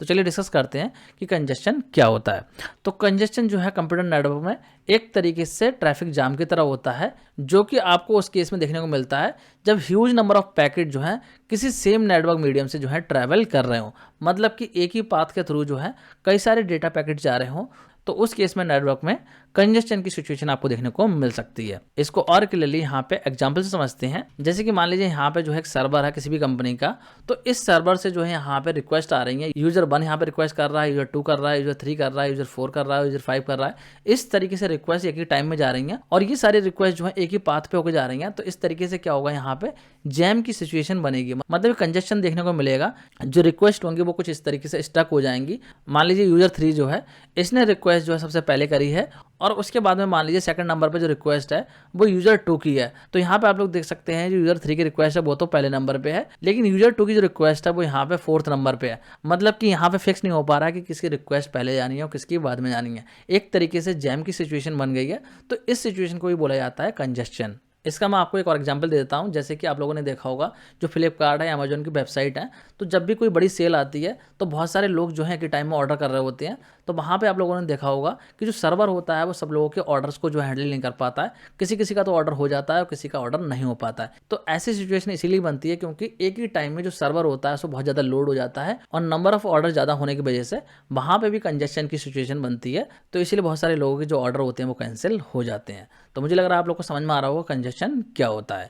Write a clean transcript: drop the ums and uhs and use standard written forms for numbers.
तो चलिए डिस्कस करते हैं कि कंजेशन क्या होता है। तो कंजेशन जो है कंप्यूटर नेटवर्क में एक तरीके से ट्रैफिक जाम की तरह होता है, जो कि आपको उस केस में देखने को मिलता है जब ह्यूज नंबर ऑफ पैकेट जो है किसी सेम नेटवर्क मीडियम से जो है ट्रैवल कर रहे हो, मतलब कि एक ही पाथ के थ्रू जो है कई सारे डेटा पैकेट जा रहे हो, तो उस केस में नेटवर्क में कंजेशन की सिचुएशन आपको देखने को मिल सकती है। इसको और क्लियरली यहाँ पे एग्जांपल से समझते हैं। जैसे कि मान लीजिए यहाँ पे जो है एक सर्वर है किसी भी कंपनी का, तो इस सर्वर से जो है यहाँ पे रिक्वेस्ट आ रही है, यूजर 1 यहाँ पे रिक्वेस्ट कर रहा है, यूजर 2 कर रहा है, यूजर 3 कर रहा है, यूजर 4 कर रहा है, यूजर 5 कर रहा है। इस तरीके से रिक्वेस्ट एक ही टाइम में जा रही है और ये सारी रिक्वेस्ट जो है एक ही पाथ पे होकर जा रही है। तो इस तरीके से क्या होगा, यहाँ पे जैम की सिचुएशन बनेगी, मतलब कंजेशन देखने को मिलेगा। जो रिक्वेस्ट होंगी वो कुछ इस तरीके से स्टक हो जाएंगी। मान लीजिए यूजर 3 जो है इसने रिक्वेस्ट जो है सबसे पहले करी है और उसके बाद में मान लीजिए सेकंड नंबर पे जो रिक्वेस्ट है वो यूजर 2 की है। तो यहाँ पे आप लोग देख सकते हैं जो यूजर 3 की रिक्वेस्ट है वो तो पहले नंबर पे है, लेकिन यूजर 2 की जो रिक्वेस्ट है वो यहाँ पे 4th नंबर पे है। मतलब कि यहाँ पे फिक्स नहीं हो पा रहा है कि किसकी रिक्वेस्ट पहले जानी है और किसकी बाद में जानी है। एक तरीके से जैम की सिचुएशन बन गई है। तो इस सिचुएशन को भी बोला जाता है कंजेशन। इसका मैं आपको एक और एग्जांपल दे देता हूं। जैसे कि आप लोगों ने देखा होगा जो फ्लिपकार्ट है, अमेजोन की वेबसाइट है, तो जब भी कोई बड़ी सेल आती है तो बहुत सारे लोग जो है कि टाइम में ऑर्डर कर रहे होते हैं। तो वहाँ पे आप लोगों ने देखा होगा कि जो सर्वर होता है वो सब लोगों के ऑर्डर्स को जो हैंडल नहीं कर पाता है। किसी किसी का तो ऑर्डर हो जाता है और किसी का ऑर्डर नहीं हो पाता है। तो ऐसी सिचुएशन इसीलिए बनती है क्योंकि एक ही टाइम में जो सर्वर होता है उसको बहुत ज़्यादा लोड हो जाता है और नंबर ऑफ ऑर्डर ज़्यादा होने की वजह से वहाँ पर भी कंजेशन की सिचुएशन बनती है। तो इसीलिए बहुत सारे लोगों के जो ऑर्डर होते हैं वो कैंसिल हो जाते हैं। तो मुझे लग रहा है आप लोग को समझ में आ रहा होगा कंजेशन क्या होता है।